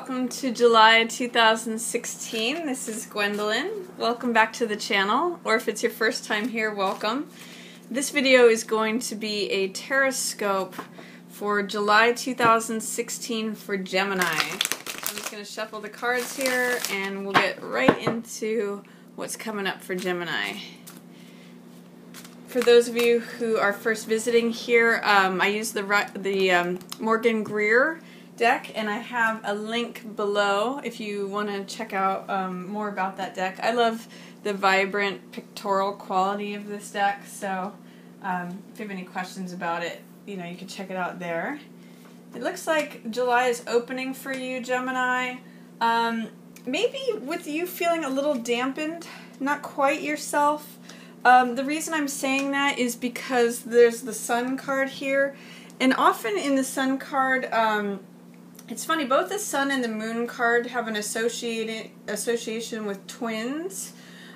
welcome to July 2016. This is Gwendolyn. Welcome back to the channel, or if it's your first time here, welcome. This video is going to be a Tarotscope for July 2016 for Gemini. I'm just going to shuffle the cards here and we'll get right into what's coming up for Gemini. For those of you who are first visiting here, I use the Morgan Greer deck, and I have a link below if you want to check out more about that deck. I love the vibrant pictorial quality of this deck, so if you have any questions about it, you can check it out there. It looks like July is opening for you, Gemini. Maybe with you feeling a little dampened, not quite yourself. The reason I'm saying that is because there's the Sun card here, and often in the Sun card, it's funny, both the Sun and the Moon card have an association with twins.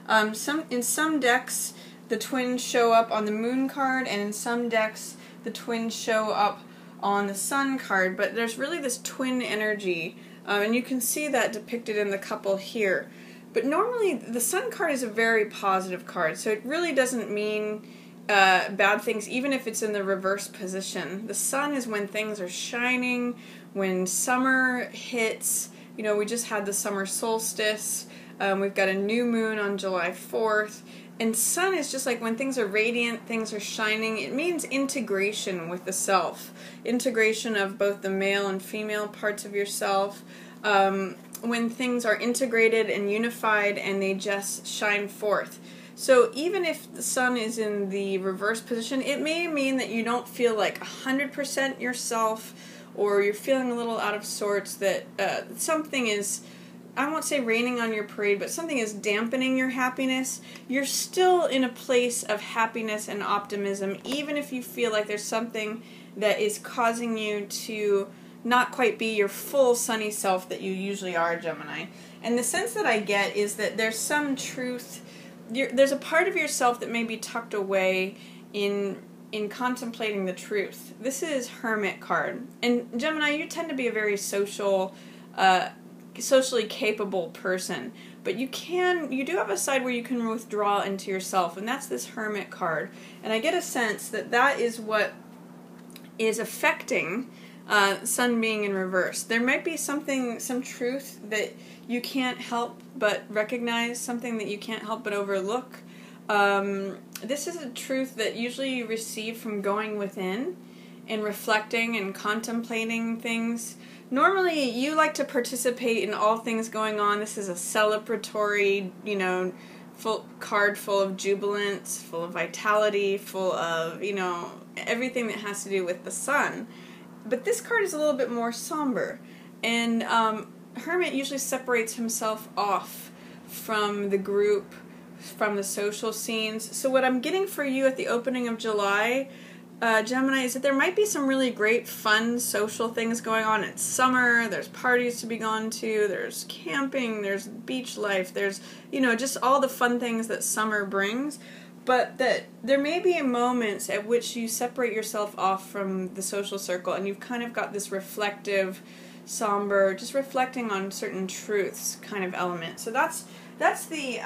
In some decks, the twins show up on the Moon card, and in some decks, the twins show up on the Sun card, but there's really this twin energy, and you can see that depicted in the couple here. But normally, the Sun card is a very positive card, so it really doesn't mean bad things, even if it's in the reverse position. The Sun is when things are shining, when summer hits. We just had the summer solstice. We've got a new moon on July 4th. And Sun is just like when things are radiant, things are shining. It means integration with the self. Integration of both the male and female parts of yourself. When things are integrated and unified and they just shine forth. So even if the Sun is in the reverse position, it may mean that you don't feel like 100% yourself, or you're feeling a little out of sorts, that something is, I won't say raining on your parade, but something is dampening your happiness. You're still in a place of happiness and optimism, even if you feel like there's something that is causing you to not quite be your full sunny self that you usually are, Gemini. And the sense that I get is that there's some truth. There's a part of yourself that may be tucked away in contemplating the truth. This is Hermit card. And Gemini, you tend to be a very socially capable person. But you do have a side where you can withdraw into yourself, and that's this Hermit card. And I get a sense that that is what is affecting Sun being in reverse. There might be some truth that you can't help but recognize, something that you can't help but overlook. This is a truth that usually you receive from going within and reflecting and contemplating things. Normally, you like to participate in all things going on. This is a celebratory, card full of jubilance, full of vitality, full of, everything that has to do with the Sun. But this card is a little bit more somber, and Hermit usually separates himself off from the group, from the social scenes. So what I'm getting for you at the opening of July, Gemini, is that there might be some really great, fun, social things going on. It's summer, there's parties to be gone to, there's camping, there's beach life, there's, just all the fun things that summer brings. But that there may be moments at which you separate yourself off from the social circle, and you've kind of got this reflective, somber, just reflecting on certain truths kind of element. So that's the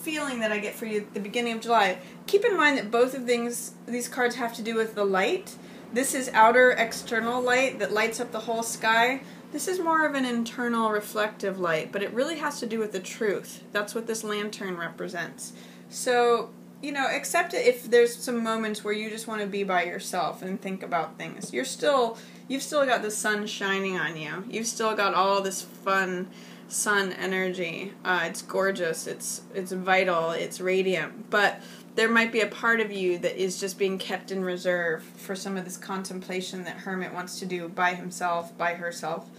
feeling that I get for you at the beginning of July. Keep in mind that both of these cards have to do with the light. This is outer external light that lights up the whole sky. This is more of an internal reflective light, but it really has to do with the truth. That's what this lantern represents. So, accept it if there's some moments where you just want to be by yourself and think about things. You've still got the Sun shining on you. You've still got all this fun Sun energy. It's gorgeous. It's vital. It's radiant. But there might be a part of you that is just being kept in reserve for some of this contemplation that Hermit wants to do by himself, by herself.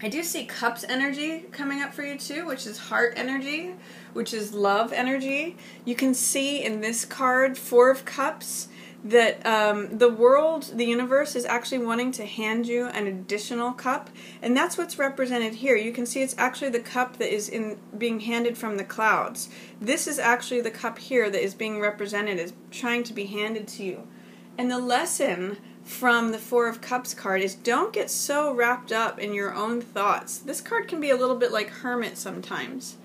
I do see Cups energy coming up for you too, which is heart energy, which is love energy. You can see in this card, Four of Cups, that the world, the universe, is actually wanting to hand you an additional cup, and that's what's represented here. You can see it's actually the cup that is being handed from the clouds. This is actually the cup here that is being represented as trying to be handed to you. And the lesson from the Four of Cups card is don't get so wrapped up in your own thoughts. This card can be a little bit like Hermit sometimes,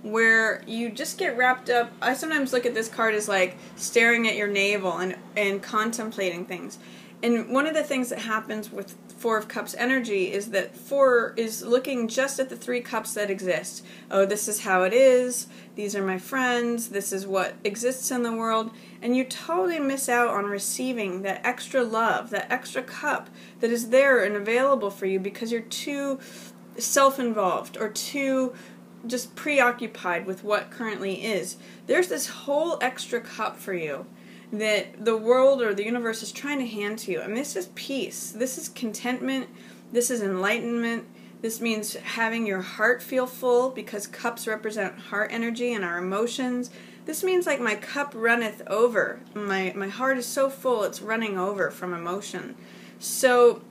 where you just get wrapped up. I sometimes look at this card as like staring at your navel and contemplating things. And one of the things that happens with Four of Cups energy is that Four is looking just at the three cups that exist. Oh, this is how it is. These are my friends. This is what exists in the world. And you totally miss out on receiving that extra love, that extra cup that is there and available for you because you're too self-involved or too just preoccupied with what currently is. There's this whole extra cup for you that the world or the universe is trying to hand to you. And this is peace. This is contentment. This is enlightenment. This means having your heart feel full because cups represent heart energy and our emotions. This means like my cup runneth over. My heart is so full it's running over from emotion. So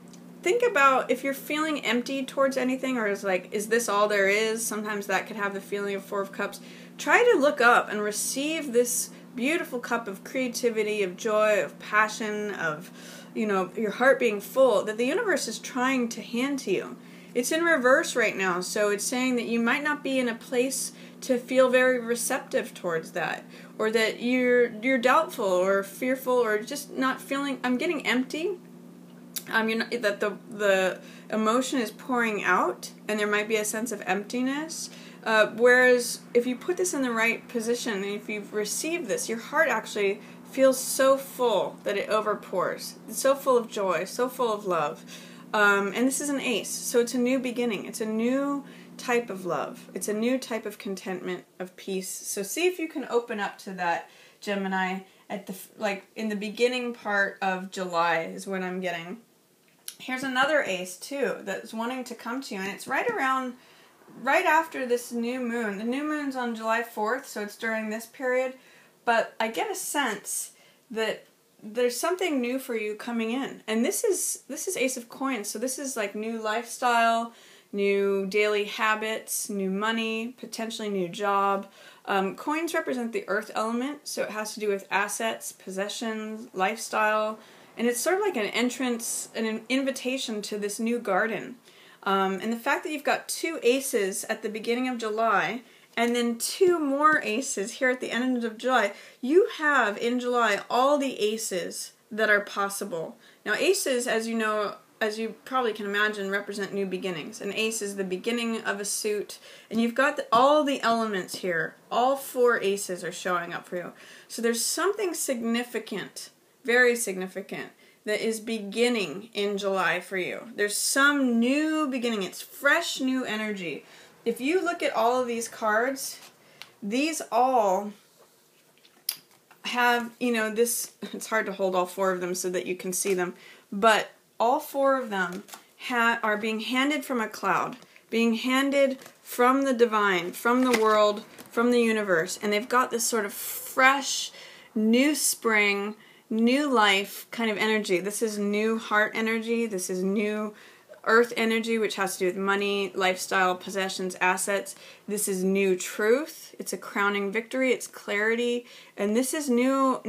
think about if you're feeling empty towards anything or is this all there is? Sometimes that could have the feeling of Four of Cups. Try to look up and receive this beautiful cup of creativity, of joy, of passion, of, your heart being full that the universe is trying to hand to you. It's in reverse right now, so it's saying that you might not be in a place to feel very receptive towards that, or that you're doubtful or fearful or just not feeling. I'm getting empty. That the emotion is pouring out, and there might be a sense of emptiness. Whereas if you put this in the right position, and if you've received this, your heart actually feels so full that it overpours. It's so full of joy, so full of love. And this is an ace, so it's a new beginning. It's a new type of love. It's a new type of contentment, of peace. So see if you can open up to that, Gemini, at in the beginning part of July is what I'm getting. Here's another ace, too, that's wanting to come to you, and it's right after this new moon. The new moon's on July 4th, so it's during this period, but I get a sense that there's something new for you coming in. And this is Ace of Coins, so this is like new lifestyle, new daily habits, new money, potentially new job. Coins represent the earth element, so it has to do with assets, possessions, lifestyle, and it's sort of like an entrance and an invitation to this new garden. And the fact that you've got two aces at the beginning of July and then two more aces here at the end of July, you have in July all the aces that are possible. Now aces, as you know, as you probably can imagine, represent new beginnings. An ace is the beginning of a suit, and you've got all the elements here. All four aces are showing up for you. So there's something significant, very significant, that is beginning in July for you. There's some new beginning. It's fresh new energy. If you look at all of these cards, these all have, this, it's hard to hold all four of them so that you can see them, but all four of them are being handed from a cloud, being handed from the divine, from the world, from the universe, and they've got this sort of fresh, new spring, new life kind of energy. This is new heart energy. This is new earth energy, which has to do with money, lifestyle, possessions, assets. This is new truth. It's a crowning victory. It's clarity. And this is new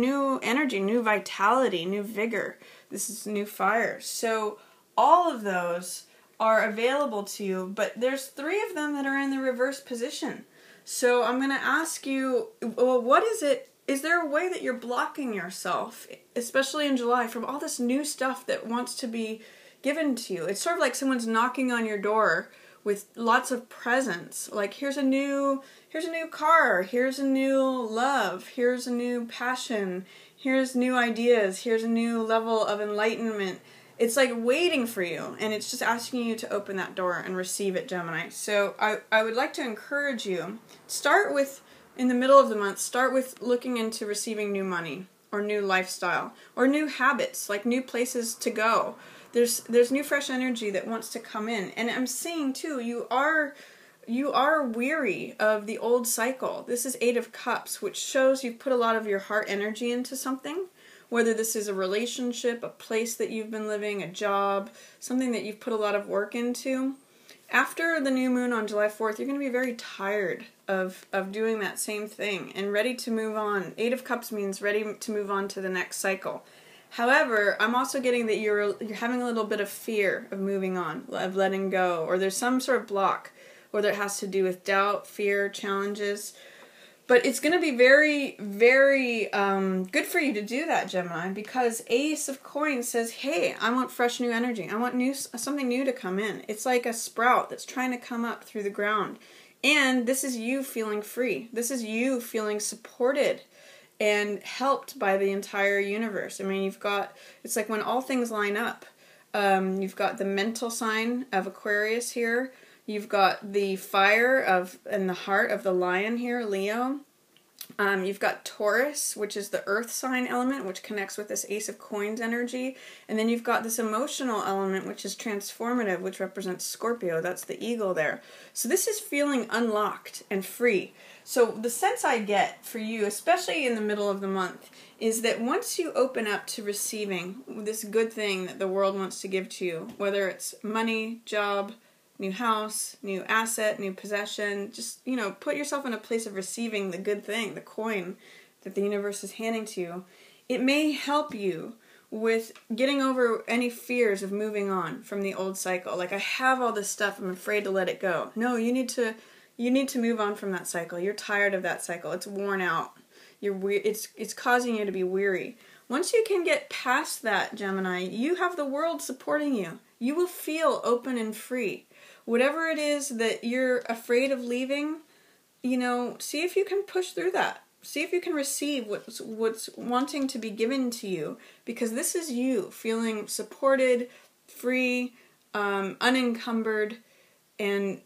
energy, new vitality, new vigor. This is new fire. So all of those are available to you, but there's three of them that are in the reverse position. So I'm going to ask you, well, what is it? Is there a way that you're blocking yourself, especially in July, from all this new stuff that wants to be given to you? It's sort of like someone's knocking on your door with lots of presents. Like, here's a new car, here's a new love, here's a new passion, here's new ideas, here's a new level of enlightenment. It's like waiting for you, and it's just asking you to open that door and receive it, Gemini. So I would like to encourage you, start with, in the middle of the month, start with looking into receiving new money, or new lifestyle, or new habits, like new places to go. There's new fresh energy that wants to come in. And I'm seeing too, you are weary of the old cycle. This is Eight of Cups, which shows you've put a lot of your heart energy into something, whether this is a relationship, a place that you've been living, a job, something that you've put a lot of work into. After the new moon on July 4th, you're going to be very tired of doing that same thing and ready to move on. Eight of Cups means ready to move on to the next cycle. However, I'm also getting that you're having a little bit of fear of moving on, of letting go, or there's some sort of block, whether it has to do with doubt, fear, challenges. But it's going to be very, very good for you to do that, Gemini, because Ace of Coins says, hey, I want fresh new energy. I want something new to come in. It's like a sprout that's trying to come up through the ground. And this is you feeling free. This is you feeling supported and helped by the entire universe. I mean, it's like when all things line up. You've got the mental sign of Aquarius here. You've got the fire and the heart of the lion here, Leo. You've got Taurus, which is the earth sign element, which connects with this Ace of Coins energy. And then you've got this emotional element, which is transformative, which represents Scorpio. That's the eagle there. So this is feeling unlocked and free. So the sense I get for you, especially in the middle of the month, is that once you open up to receiving this good thing that the world wants to give to you, whether it's money, job, new house, new asset, new possession, just, put yourself in a place of receiving the good thing, the coin that the universe is handing to you. It may help you with getting over any fears of moving on from the old cycle. Like, I have all this stuff, I'm afraid to let it go. No, you need to move on from that cycle. You're tired of that cycle. It's worn out. It's causing you to be weary. Once you can get past that, Gemini, you have the world supporting you. You will feel open and free. Whatever it is that you're afraid of leaving, see if you can push through that. See if you can receive what's wanting to be given to you, because this is you feeling supported, free, unencumbered, and,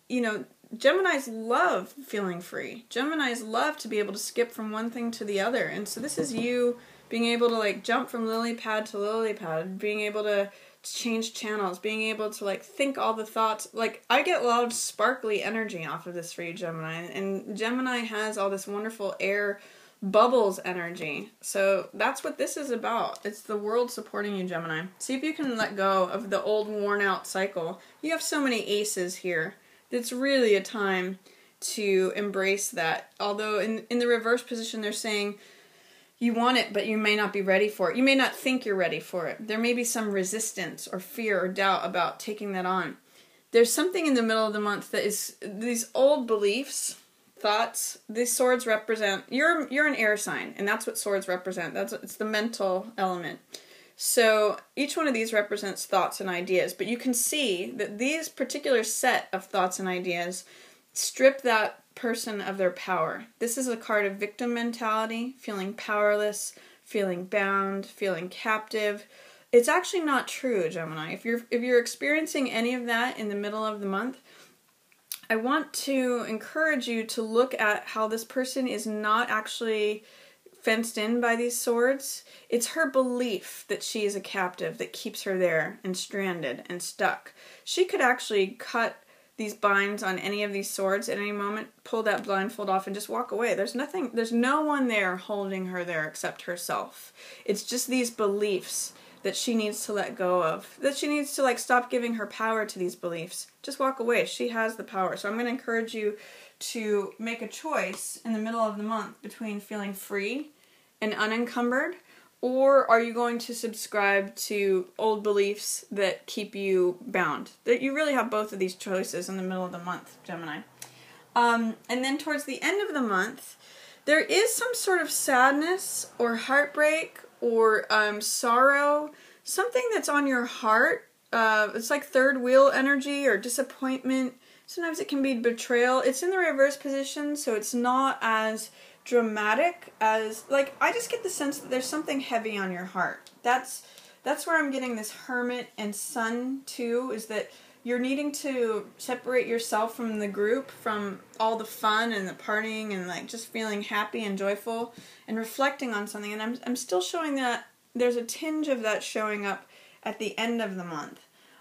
Geminis love feeling free. Geminis love to be able to skip from one thing to the other, and so this is you being able to, jump from lily pad to lily pad, being able to change channels, being able to think all the thoughts. I get a lot of sparkly energy off of this for you, Gemini, and Gemini has all this wonderful air bubbles energy. So that's what this is about. It's the world supporting you, Gemini. See if you can let go of the old worn out cycle. You have so many aces here. It's really a time to embrace that. Although in the reverse position they're saying you want it, but you may not be ready for it. You may not think you're ready for it. There may be some resistance or fear or doubt about taking that on. There's something in the middle of the month that is these old beliefs, thoughts. These swords represent, you're an air sign, and that's what swords represent. It's the mental element. So each one of these represents thoughts and ideas, but you can see that these particular set of thoughts and ideas strip that person of their power. This is a card of victim mentality, feeling powerless, feeling bound, feeling captive. It's actually not true, Gemini. If you're experiencing any of that in the middle of the month, I want to encourage you to look at how this person is not actually fenced in by these swords. It's her belief that she is a captive that keeps her there and stranded and stuck. She could actually cut these binds on any of these swords at any moment, pull that blindfold off and just walk away. There's no one there holding her there except herself. It's just these beliefs that she needs to let go of, that she needs to stop giving her power to these beliefs. Just walk away. She has the power. So I'm going to encourage you to make a choice in the middle of the month between feeling free and unencumbered, or are you going to subscribe to old beliefs that keep you bound? That you really have both of these choices in the middle of the month, Gemini. And then towards the end of the month, there is some sort of sadness or heartbreak or sorrow, something that's on your heart. It's like third wheel energy or disappointment. Sometimes it can be betrayal. It's in the reverse position, so it's not as dramatic as, I just get the sense that there's something heavy on your heart. That's where I'm getting this Hermit and Sun too, is that you're needing to separate yourself from the group, from all the fun and the partying and just feeling happy and joyful and reflecting on something. And I'm still showing that there's a tinge of that showing up at the end of the month.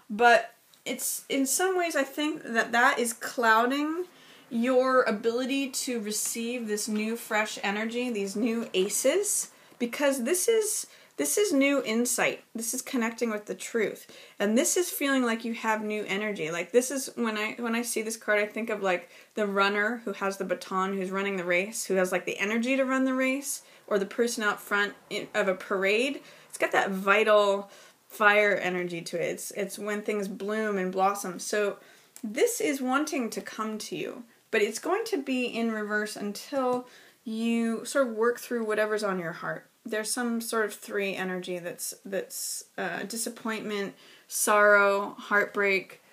But it's, in some ways, I think that is clouding your ability to receive this new fresh energy, these new aces, because this is This is new insight. This is connecting with the truth. And this is feeling like you have new energy. Like this is, when I see this card, I think of like the runner who has the baton, who's running the race, who has like the energy to run the race, or the person out front of a parade. It's got that vital fire energy to it. It's when things bloom and blossom. So this is wanting to come to you, but it's going to be in reverse until you sort of work through whatever's on your heart. There's some sort of 3 energy that's disappointment, sorrow, heartbreak,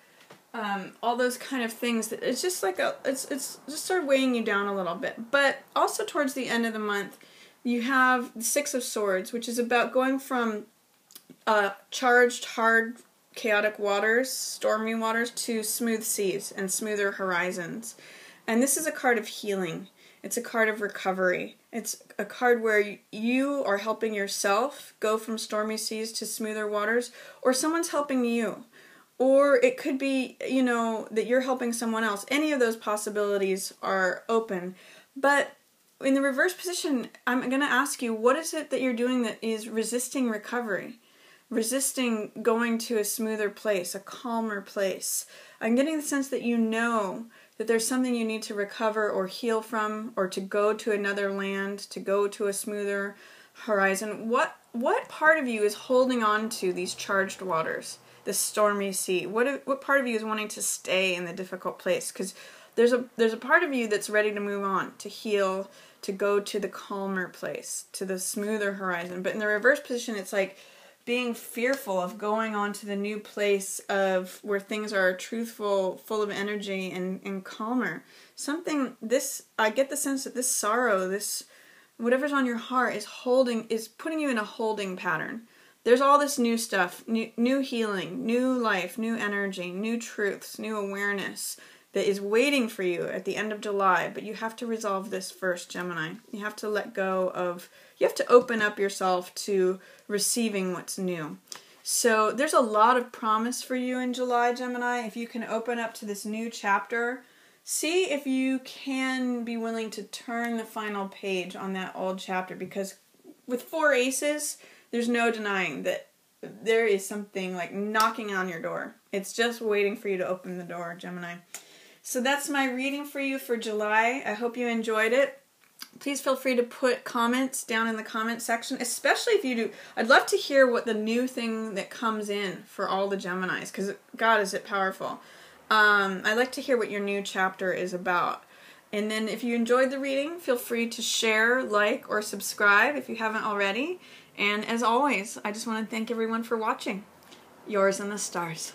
all those kind of things. That it's just like it's just sort of weighing you down a little bit. But also towards the end of the month, you have the 6 of Swords, which is about going from charged, hard, chaotic waters, stormy waters, to smooth seas and smoother horizons. And this is a card of healing. It's a card of recovery. It's a card where you are helping yourself go from stormy seas to smoother waters, or someone's helping you. Or it could be, you know, that you're helping someone else. Any of those possibilities are open. But in the reverse position, I'm going to ask you, what is it that you're doing that is resisting recovery? Resisting going to a smoother place, a calmer place. I'm getting the sense that you know that there's something you need to recover or heal from, or to go to another land, to go to a smoother horizon. What part of you is holding on to these charged waters, this stormy sea? What part of you is wanting to stay in the difficult place? Because there's a part of you that's ready to move on, to heal, to go to the calmer place, to the smoother horizon. But in the reverse position, it's like being fearful of going on to the new place of where things are truthful, full of energy, and calmer. I get the sense that this sorrow, this whatever's on your heart is putting you in a holding pattern. There's all this new stuff, new healing, new life, new energy, new truths, new awareness that is waiting for you at the end of July, but you have to resolve this first, Gemini. You have to let go of, you have to open up yourself to receiving what's new. So there's a lot of promise for you in July, Gemini. If you can open up to this new chapter, see if you can be willing to turn the final page on that old chapter, because with 4 aces, there's no denying that there is something like knocking on your door. It's just waiting for you to open the door, Gemini. So that's my reading for you for July. I hope you enjoyed it. Please feel free to put comments down in the comment section, especially if you do. I'd love to hear what the new thing that comes in for all the Geminis, because God, is it powerful. I'd like to hear what your new chapter is about. And then if you enjoyed the reading, feel free to share, like, or subscribe if you haven't already. And as always, I just want to thank everyone for watching. Yours in the stars.